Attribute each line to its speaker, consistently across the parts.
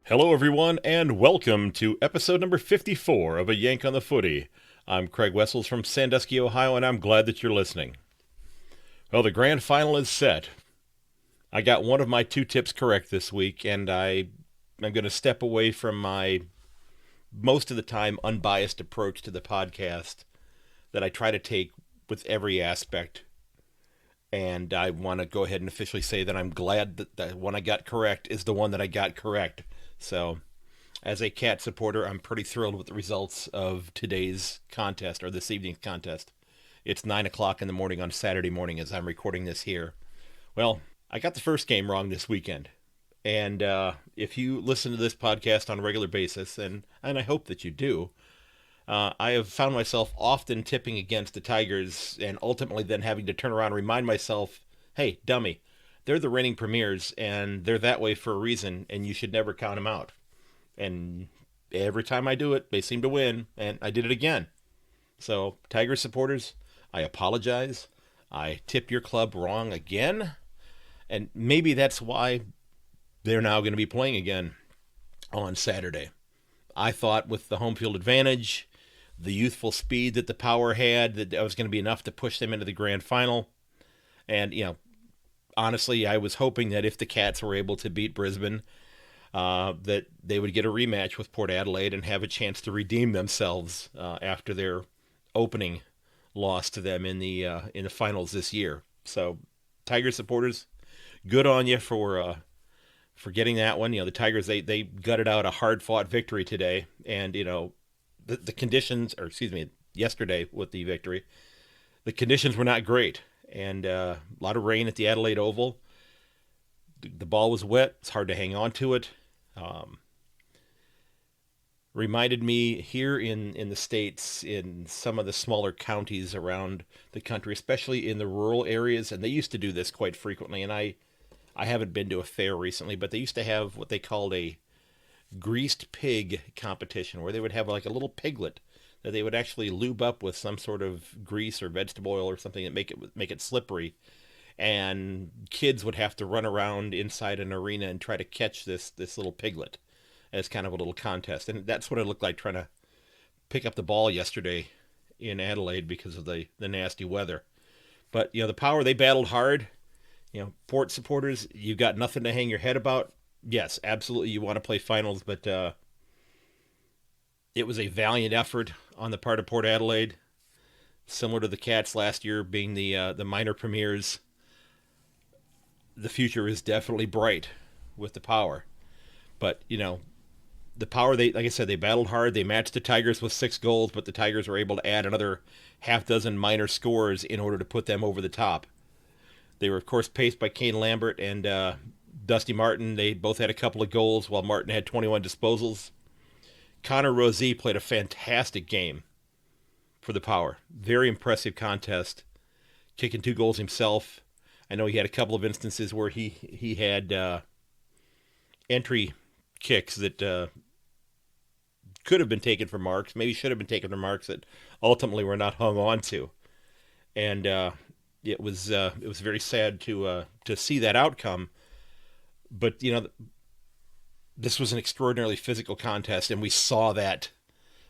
Speaker 1: Hello, everyone, and welcome to episode number 54 of A Yank on the Footy. I'm Craig Wessels from Sandusky, Ohio, and I'm glad that you're listening. Well, the grand final is set. I got one of my two tips correct this week, and I'm going to step away from my, most of the time, unbiased approach to the podcast that I try to take with every aspect. And I want to go ahead and officially say that I'm glad that the one I got correct is the one that I got correct. So, as a Cat supporter, I'm pretty thrilled with the results of today's contest, or this evening's contest. It's 9 o'clock in the morning on Saturday morning as I'm recording this here. Well, I got the first game wrong this weekend. And if you listen to this podcast on a regular basis, and I hope that you do, I have found myself often tipping against the Tigers and ultimately then having to turn around and remind myself, hey, dummy, they're the reigning premiers and they're that way for a reason and you should never count them out. And every time I do it, they seem to win, and I did it again. So, Tigers supporters, I apologize. I tipped your club wrong again, and maybe that's why they're now going to be playing again on Saturday. I thought with the home field advantage, the youthful speed that the Power had, that was going to be enough to push them into the grand final. And, honestly, I was hoping that if the Cats were able to beat Brisbane, that they would get a rematch with Port Adelaide and have a chance to redeem themselves after their opening loss to them in the finals this year. So, Tiger supporters, good on you for getting that one. The Tigers, they gutted out a hard-fought victory today, and the conditions, or excuse me, yesterday with the victory, the conditions were not great, and a lot of rain at the Adelaide Oval. The ball was wet. It's hard to hang on to it. Reminded me here in the States, in some of the smaller counties around the country, especially in the rural areas, and they used to do this quite frequently, and I haven't been to a fair recently, but they used to have what they called a greased pig competition, where they would have like a little piglet that they would actually lube up with some sort of grease or vegetable oil or something that make it slippery, and kids would have to run around inside an arena and try to catch this little piglet as kind of a little contest. And that's what it looked like trying to pick up the ball yesterday in Adelaide because of the nasty weather. But the Power, they battled hard. Port supporters, you got nothing to hang your head about. Yes, absolutely, you want to play finals, but it was a valiant effort on the part of Port Adelaide, similar to the Cats last year being the minor premiers. The future is definitely bright with the Power, but the Power, they, like I said, they battled hard. They matched the Tigers with 6 goals, but the Tigers were able to add another half dozen minor scores in order to put them over the top. They were, of course, paced by Kane Lambert and Dusty Martin. They both had a couple of goals, while Martin had 21 disposals. Connor Rosé played a fantastic game for the Power. Very impressive contest, kicking 2 goals himself. I know he had a couple of instances where he had entry kicks that could have been taken for marks, maybe should have been taken for marks that ultimately were not hung on to. And it was very sad to see that outcome. But this was an extraordinarily physical contest, and we saw that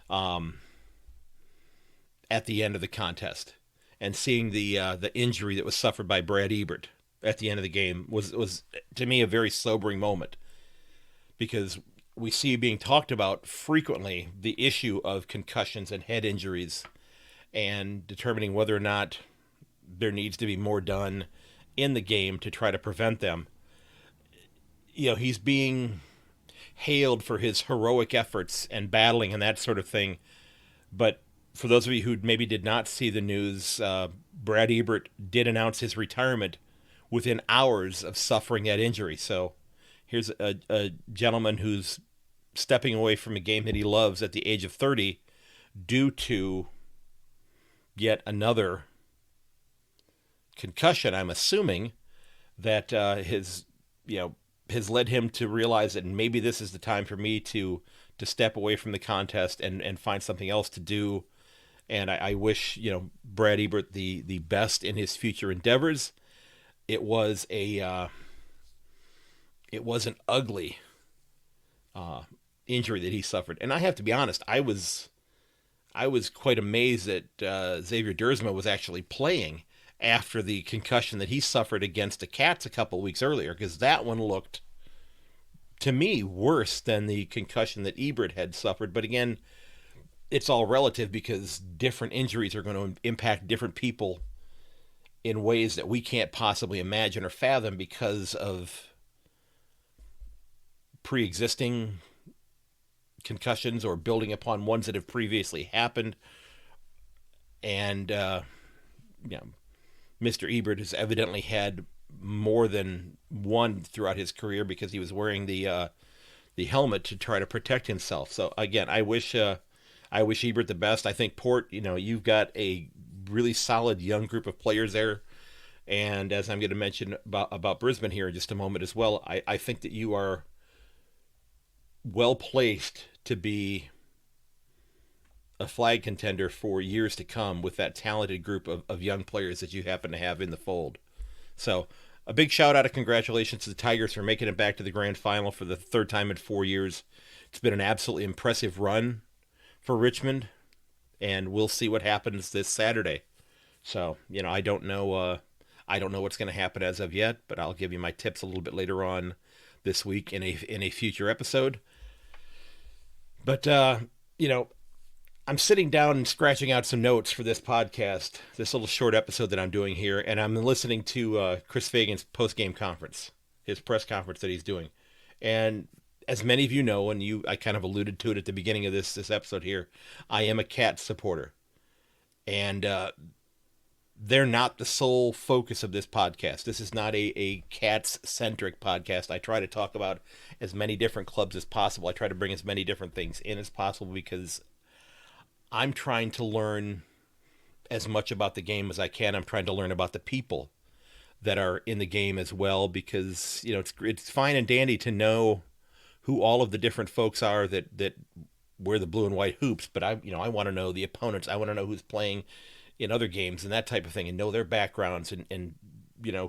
Speaker 1: at the end of the contest. And seeing the injury that was suffered by Brad Ebert at the end of the game was to me a very sobering moment, because we see being talked about frequently the issue of concussions and head injuries, and determining whether or not there needs to be more done in the game to try to prevent them. He's being hailed for his heroic efforts and battling and that sort of thing. But for those of you who maybe did not see the news, Brad Ebert did announce his retirement within hours of suffering that injury. So here's a gentleman who's stepping away from a game that he loves at the age of 30 due to yet another concussion. I'm assuming that has led him to realize that maybe this is the time for me to step away from the contest and find something else to do. And I wish Brad Ebert the best in his future endeavors. It was an ugly injury that he suffered. And I have to be honest, I was quite amazed that Xavier Dersma was actually playing after the concussion that he suffered against the Cats a couple weeks earlier, because that one looked, to me, worse than the concussion that Ebert had suffered. But again, it's all relative because different injuries are going to impact different people in ways that we can't possibly imagine or fathom because of pre-existing concussions or building upon ones that have previously happened. And, Mr. Ebert has evidently had more than one throughout his career because he was wearing the helmet to try to protect himself. So again, I wish Ebert the best. I think Port, you've got a really solid young group of players there. And as I'm going to mention about Brisbane here in just a moment as well, I think that you are well placed to be a flag contender for years to come with that talented group of young players that you happen to have in the fold. So a big shout out and congratulations to the Tigers for making it back to the grand final for the third time in 4 years. It's been an absolutely impressive run for Richmond, and we'll see what happens this Saturday. So, I don't know what's going to happen as of yet, but I'll give you my tips a little bit later on this week in a future episode. But, I'm sitting down and scratching out some notes for this podcast, this little short episode that I'm doing here, and I'm listening to Chris Fagan's post-game conference, his press conference that he's doing. And as many of you know, and I kind of alluded to it at the beginning of this episode here, I am a Cats supporter. And they're not the sole focus of this podcast. This is not a Cats-centric podcast. I try to talk about as many different clubs as possible. I try to bring as many different things in as possible because I'm trying to learn as much about the game as I can. I'm trying to learn about the people that are in the game as well because, it's fine and dandy to know who all of the different folks are that wear the blue and white hoops, but I want to know the opponents. I want to know who's playing in other games and that type of thing and know their backgrounds and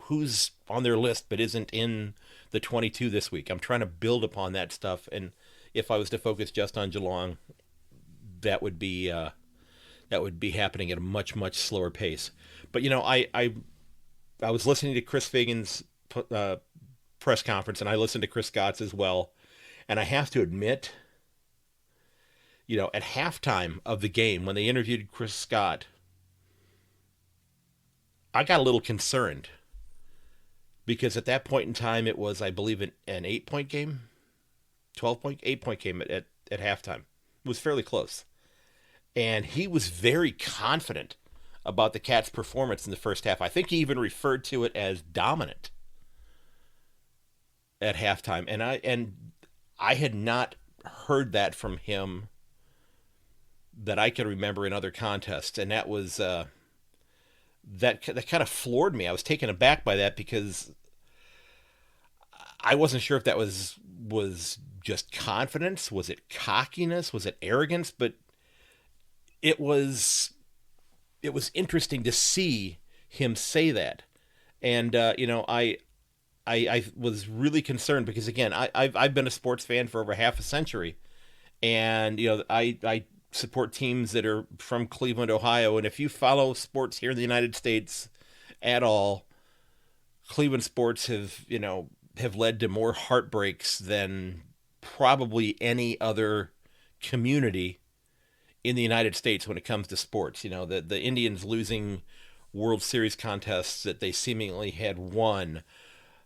Speaker 1: who's on their list but isn't in the 22 this week. I'm trying to build upon that stuff, and if I was to focus just on Geelong, that would be happening at a much, much slower pace. But I was listening to Chris Fagan's press conference, and I listened to Chris Scott's as well, and I have to admit, at halftime of the game when they interviewed Chris Scott, I got a little concerned because at that point in time it was, I believe, an 8-point game, 8-point game at halftime. It was fairly close. And he was very confident about the Cats' performance in the first half. I think he even referred to it as dominant at halftime. And I had not heard that from him that I can remember in other contests. And that was that kind of floored me. I was taken aback by that because I wasn't sure if that was just confidence. Was it cockiness? Was it arrogance? But it was interesting to see him say that. And, I was really concerned because, again, I've been a sports fan for over half a century. And, I support teams that are from Cleveland, Ohio. And if you follow sports here in the United States at all, Cleveland sports have led to more heartbreaks than probably any other community in the United States when it comes to sports. The Indians losing World Series contests that they seemingly had won.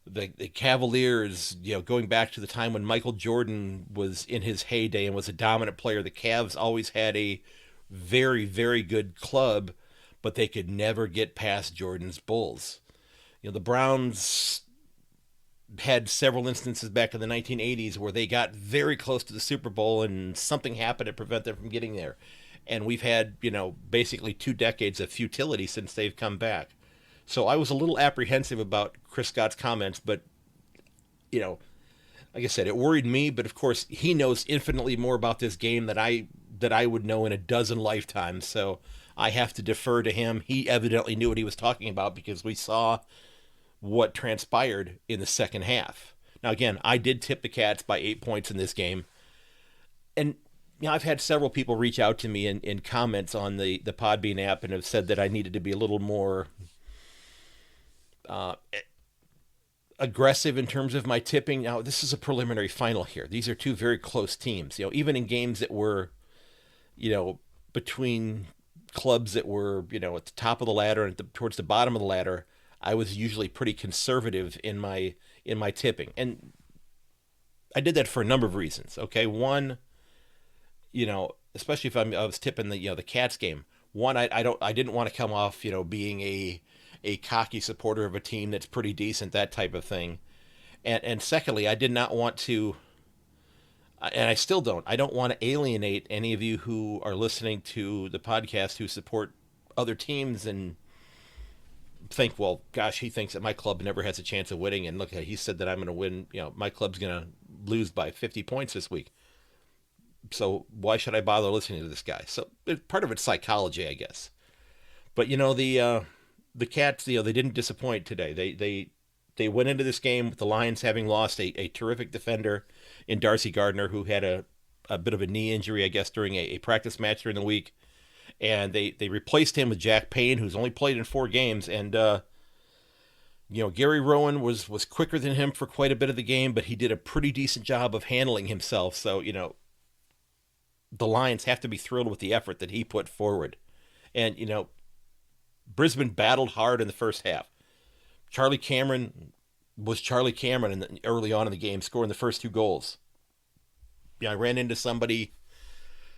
Speaker 1: The Cavaliers, going back to the time when Michael Jordan was in his heyday and was a dominant player, the Cavs always had a very, very good club, but they could never get past Jordan's Bulls. The Browns had several instances back in the 1980s where they got very close to the Super Bowl and something happened to prevent them from getting there. And we've had, basically 2 decades of futility since they've come back. So I was a little apprehensive about Chris Scott's comments, but, like I said, it worried me. But of course, he knows infinitely more about this game than I would know in a dozen lifetimes. So I have to defer to him. He evidently knew what he was talking about because we saw what transpired in the second half. Now, again, I did tip the Cats by 8 points in this game. and I've had several people reach out to me in comments on the Podbean app and have said that I needed to be a little more uh, aggressive in terms of my tipping. Now, this is a preliminary final here. These are two very close teams. Even in games that were, between clubs that were, at the top of the ladder and towards the bottom of the ladder, I was usually pretty conservative in my tipping, and I did that for a number of reasons. Okay, one, especially if I was tipping the Cats game. One, I didn't want to come off being a cocky supporter of a team that's pretty decent, that type of thing. And secondly, I did not want to, and I still don't. I don't want to alienate any of you who are listening to the podcast who support other teams and think, well, gosh, he thinks that my club never has a chance of winning, and look, he said that I'm going to win. My club's going to lose by 50 points this week. So why should I bother listening to this guy? So part of it's psychology, I guess. But the Cats, they didn't disappoint today. They went into this game with the Lions having lost a terrific defender in Darcy Gardner, who had a bit of a knee injury, I guess, during a practice match during the week. And they replaced him with Jack Payne, who's only played in 4 games. And, Gary Rowan was quicker than him for quite a bit of the game, but he did a pretty decent job of handling himself. So, the Lions have to be thrilled with the effort that he put forward. And, Brisbane battled hard in the first half. Charlie Cameron was Charlie Cameron early on in the game, scoring the first 2 goals. I ran into somebody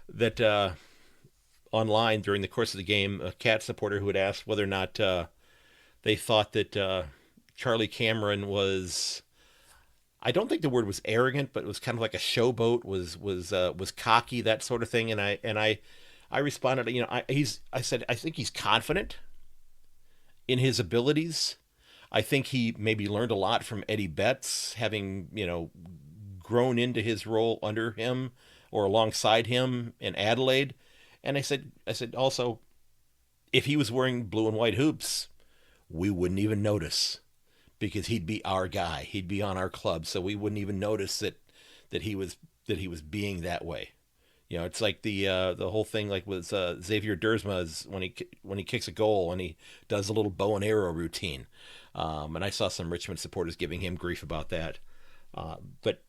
Speaker 1: that online during the course of the game, a Cat supporter who had asked whether or not they thought that Charlie Cameron was, I don't think the word was arrogant, but it was kind of like a showboat, was cocky, that sort of thing. And I responded, I said I think he's confident in his abilities. I think he maybe learned a lot from Eddie Betts, having grown into his role under him or alongside him in Adelaide. And I said also, if he was wearing blue and white hoops, we wouldn't even notice, because he'd be our guy. He'd be on our club, so we wouldn't even notice that he was being that way. It's like the whole thing, like with Xavier Dersma, when he kicks a goal and he does a little bow and arrow routine. And I saw some Richmond supporters giving him grief about that. But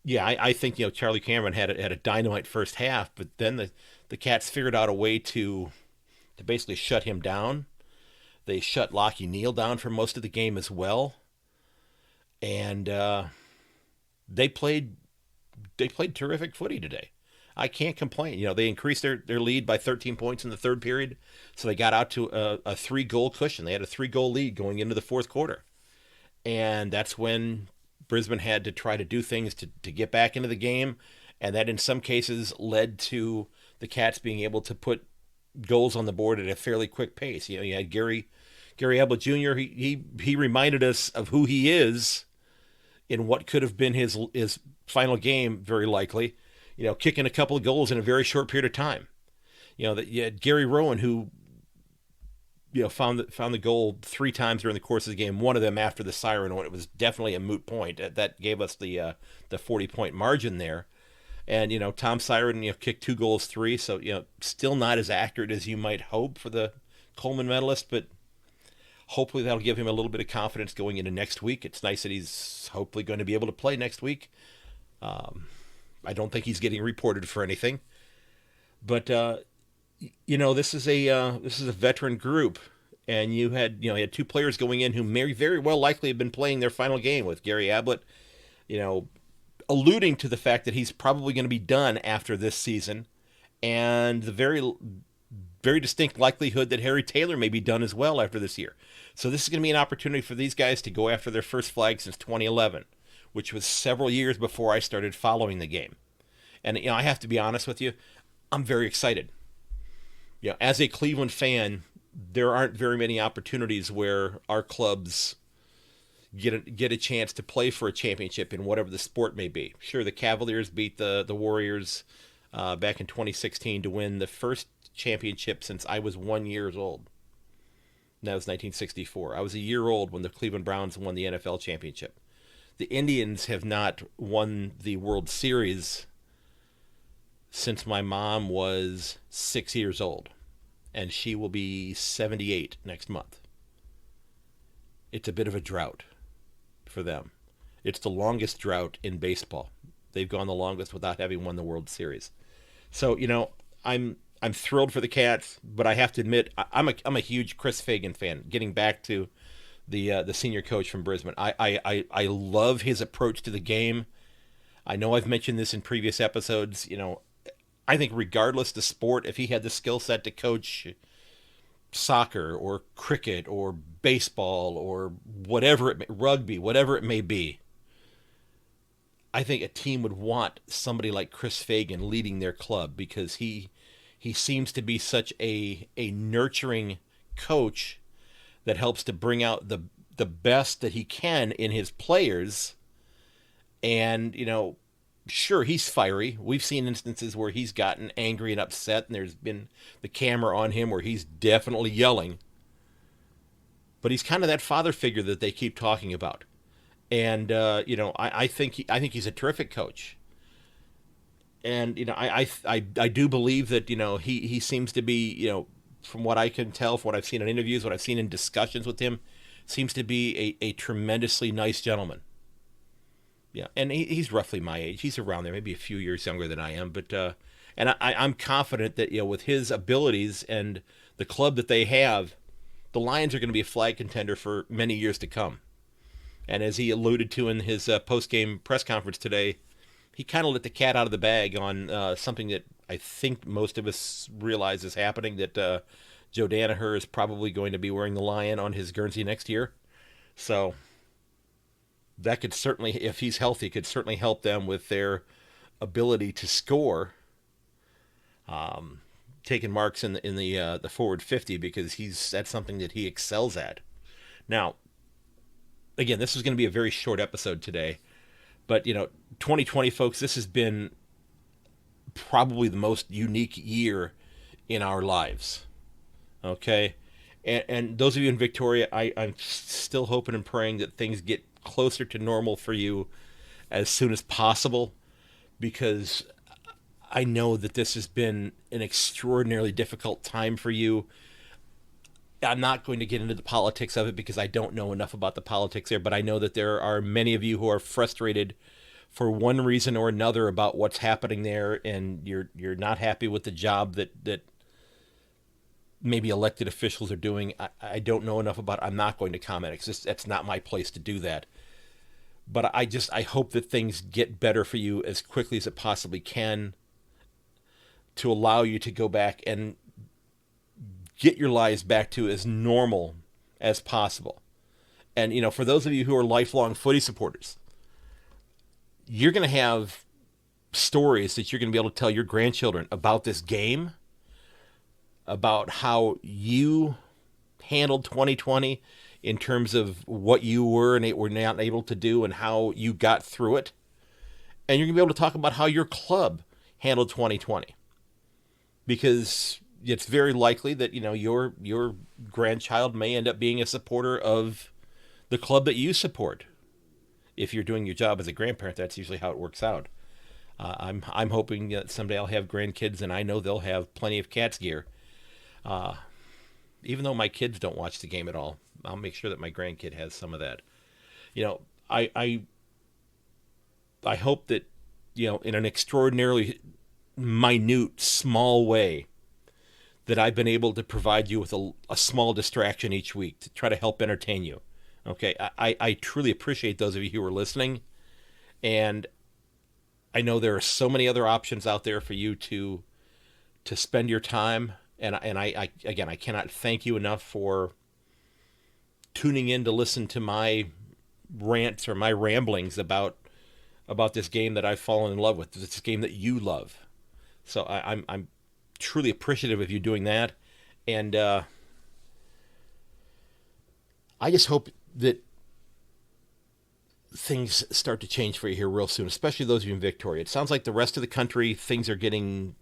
Speaker 1: yeah, I think Charlie Cameron had a dynamite first half, but then the Cats figured out a way to basically shut him down. They shut Lachie Neale down for most of the game as well, and they played terrific footy today. I can't complain. They increased their lead by 13 points in the third period, so they got out to a 3-goal cushion. They had a 3-goal lead going into the fourth quarter, and that's when Brisbane had to try to do things to get back into the game, and that in some cases led to the Cats being able to put goals on the board at a fairly quick pace. You had Gary Ablett Jr. He reminded us of who he is in what could have been his final game, very likely. Kicking a couple of goals in a very short period of time. That you had Gary Rowan, who found the goal 3 times during the course of the game. One of them after the siren, when it was definitely a moot point. That gave us the 40-point margin there. And Tom Siren kicked 2 goals 3, so still not as accurate as you might hope for the Coleman medalist, but hopefully that'll give him a little bit of confidence going into next week. It's nice that he's hopefully going to be able to play next week. I don't think he's getting reported for anything, but this is a veteran group, and you had 2 players going in who may very well likely have been playing their final game, with Gary Ablett, alluding to the fact that he's probably going to be done after this season, and the very, very distinct likelihood that Harry Taylor may be done as well after this year. So this is going to be an opportunity for these guys to go after their first flag since 2011, which was several years before I started following the game. And I have to be honest with you, I'm very excited. As a Cleveland fan, there aren't very many opportunities where our clubs get a chance to play for a championship in whatever the sport may be. Sure, the Cavaliers beat the Warriors back in 2016 to win the first championship since I was 1 year old. That was 1964. I was a year old when the Cleveland Browns won the NFL championship. The Indians have not won the World Series since my mom was 6 years old, and she will be 78 next month. It's a bit of a drought for them. It's the longest drought in baseball. They've gone the longest without having won the World Series. So, I'm thrilled for the Cats, but I have to admit I'm a huge Chris Fagan fan. Getting back to the senior coach from Brisbane, I love his approach to the game. I know I've mentioned this in previous episodes. I think regardless the sport, if he had the skill set to coach soccer or cricket or baseball or rugby, whatever it may be, I think a team would want somebody like Chris Fagan leading their club, because he seems to be such a nurturing coach that helps to bring out the best that he can in his players. And, sure, he's fiery. We've seen instances where he's gotten angry and upset, and there's been the camera on him where he's definitely yelling. But he's kind of that father figure that they keep talking about. And, I think he's a terrific coach. And, I do believe that, he seems to be, from what I can tell, from what I've seen in interviews, what I've seen in discussions with him, seems to be a tremendously nice gentleman. Yeah, and he's roughly my age. He's around there, maybe a few years younger than I am. But and I'm confident that, with his abilities and the club that they have, the Lions are going to be a flag contender for many years to come. And as he alluded to in his post-game press conference today, he kind of let the cat out of the bag on something that I think most of us realize is happening, that Joe Danaher is probably going to be wearing the lion on his Guernsey next year. So that could certainly, if he's healthy, could certainly help them with their ability to score, taking marks in the forward 50, because that's something that he excels at. Now, again, this is going to be a very short episode today, but 2020, folks, this has been probably the most unique year in our lives. Okay, and those of you in Victoria, I'm still hoping and praying that things get closer to normal for you as soon as possible, because I know that this has been an extraordinarily difficult time for you. I'm not going to get into the politics of it because I don't know enough about the politics there, but I know that there are many of you who are frustrated for one reason or another about what's happening there, and you're not happy with the job that maybe elected officials are doing. I don't know enough about it. I'm not going to comment. That's not my place to do that. But I hope that things get better for you as quickly as it possibly can, to allow you to go back and get your lives back to as normal as possible. And, for those of you who are lifelong footy supporters, you're going to have stories that you're going to be able to tell your grandchildren about this game, about how you handled 2020 in terms of what you were not able to do and how you got through it. And you're going to be able to talk about how your club handled 2020. Because it's very likely that, your grandchild may end up being a supporter of the club that you support. If you're doing your job as a grandparent, that's usually how it works out. I'm hoping that someday I'll have grandkids, and I know they'll have plenty of Cats gear. Even though my kids don't watch the game at all, I'll make sure that my grandkid has some of that. I hope that, in an extraordinarily minute, small way, that I've been able to provide you with a small distraction each week to try to help entertain you. Okay, I truly appreciate those of you who are listening, and I know there are so many other options out there for you to spend your time, and I cannot thank you enough for tuning in to listen to my rants or my ramblings about this game that I've fallen in love with, this game that you love. So I'm truly appreciative of you doing that, and I just hope that things start to change for you here real soon, especially those of you in Victoria. It sounds like the rest of the country, things are getting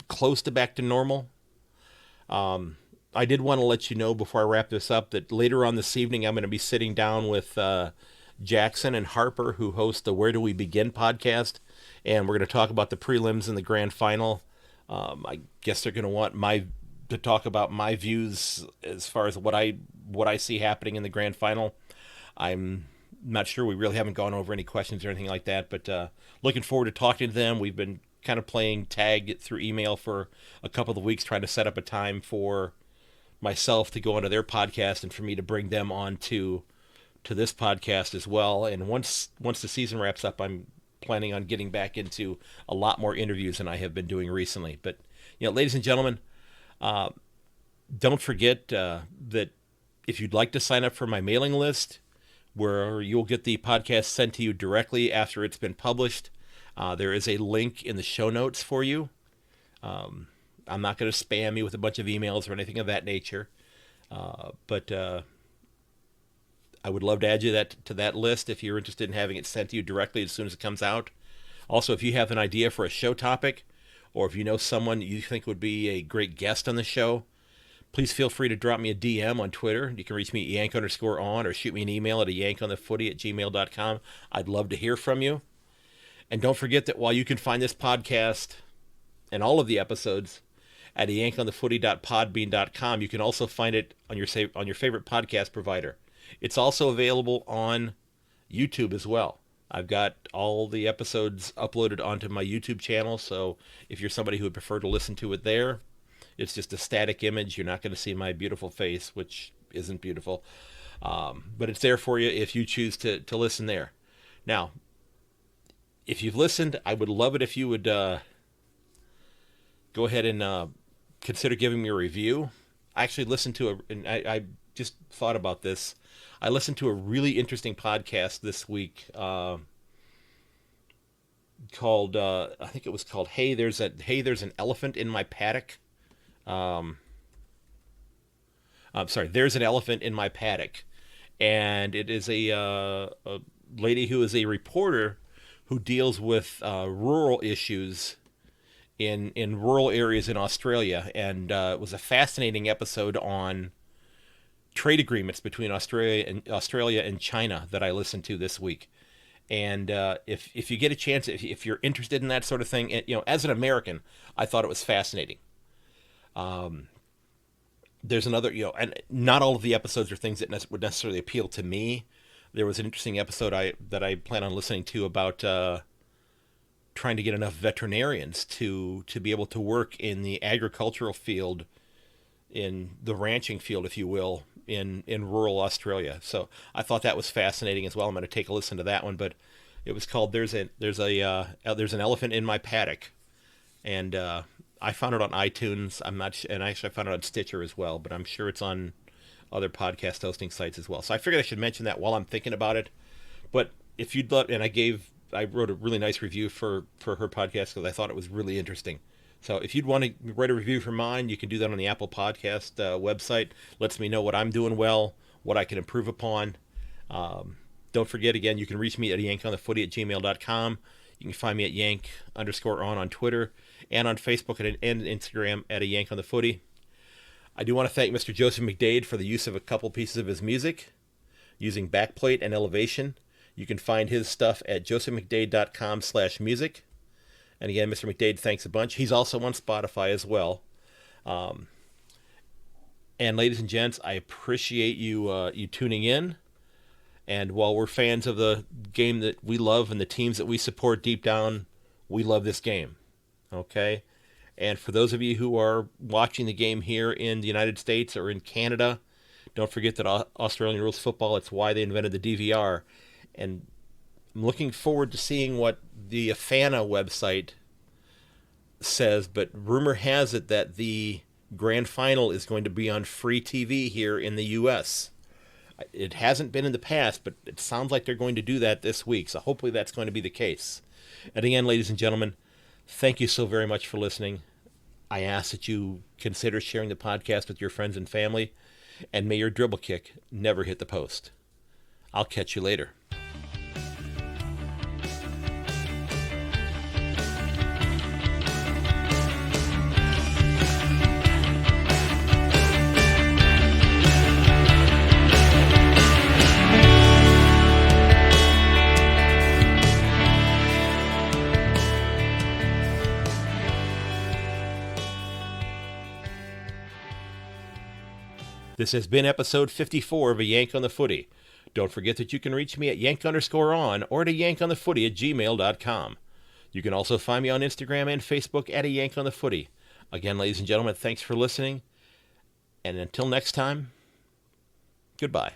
Speaker 1: close to back to normal. I did want to let you know before I wrap this up that later on this evening I'm going to be sitting down with Jackson and Harper, who host the Where Do We Begin podcast, and we're going to talk about the prelims and the grand final. I guess they're going to want to talk about my views as far as what I see happening in the grand final. I'm not sure. We really haven't gone over any questions or anything like that, but looking forward to talking to them. We've been kind of playing tag through email for a couple of weeks, trying to set up a time for myself to go onto their podcast and for me to bring them on to this podcast as well. And once the season wraps up, I'm planning on getting back into a lot more interviews than I have been doing recently. But, ladies and gentlemen, don't forget that if you'd like to sign up for my mailing list, where you'll get the podcast sent to you directly after it's been published, there is a link in the show notes for you. I'm not going to spam you with a bunch of emails or anything of that nature, but I would love to add you to that list if you're interested in having it sent to you directly as soon as it comes out. Also, if you have an idea for a show topic, or if you know someone you think would be a great guest on the show, please feel free to drop me a DM on Twitter. You can reach me at yank_on or shoot me an email at yankonthefooty@gmail.com. I'd love to hear from you. And don't forget that while you can find this podcast and all of the episodes at yankonthefooty.podbean.com, you can also find it on your favorite podcast provider. It's also available on YouTube as well. I've got all the episodes uploaded onto my YouTube channel, so if you're somebody who would prefer to listen to it there, it's just a static image. You're not going to see my beautiful face, which isn't beautiful, but it's there for you if you choose to listen there. Now, if you've listened, I would love it if you would go ahead and consider giving me a review. I actually listened to and I just thought about this. I listened to a really interesting podcast this week called, I think it was called Hey, There's an Elephant in My Paddock. I'm sorry, There's an Elephant in My Paddock. And it is a lady who is a reporter who deals with rural issues in rural areas in Australia. And it was a fascinating episode on trade agreements between Australia and China that I listened to this week. And if you get a chance, if you're interested in that sort of thing, as an American, I thought it was fascinating. There's another, and not all of the episodes are things that would necessarily appeal to me. There was an interesting episode that I plan on listening to about trying to get enough veterinarians to be able to work in the agricultural field, in the ranching field, if you will, in rural Australia. So I thought that was fascinating as well. I'm going to take a listen to that one, but it was called There's an Elephant in My Paddock, and I found it on iTunes. And actually I found it on Stitcher as well, but I'm sure it's on other podcast hosting sites as well. So I figured I should mention that while I'm thinking about it. But if you'd love, and I wrote a really nice review for her podcast because I thought it was really interesting. So if you'd want to write a review for mine, you can do that on the Apple Podcast website. Lets me know what I'm doing well, what I can improve upon. Don't forget, again, you can reach me at yankonthefooty@gmail.com. You can find me at yank_on Twitter and on Facebook and Instagram at @yankonthefooty. I do want to thank Mr. Joseph McDade for the use of a couple pieces of his music using backplate and elevation. You can find his stuff at josephmcdade.com/music. And again, Mr. McDade, thanks a bunch. He's also on Spotify as well. And ladies and gents, I appreciate you tuning in. And while we're fans of the game that we love and the teams that we support deep down, we love this game. Okay? And for those of you who are watching the game here in the United States or in Canada, don't forget that Australian rules football, it's why they invented the DVR. And I'm looking forward to seeing what the AFANA website says, but rumor has it that the grand final is going to be on free TV here in the U.S. It hasn't been in the past, but it sounds like they're going to do that this week, so hopefully that's going to be the case. And again, ladies and gentlemen, thank you so very much for listening. I ask that you consider sharing the podcast with your friends and family, and may your dribble kick never hit the post. I'll catch you later. This has been episode 54 of A Yank on the Footy. Don't forget that you can reach me at yank_on or at ayankonthefooty@gmail.com. You can also find me on Instagram and Facebook at A Yank on the Footy. Again, ladies and gentlemen, thanks for listening. And until next time, goodbye.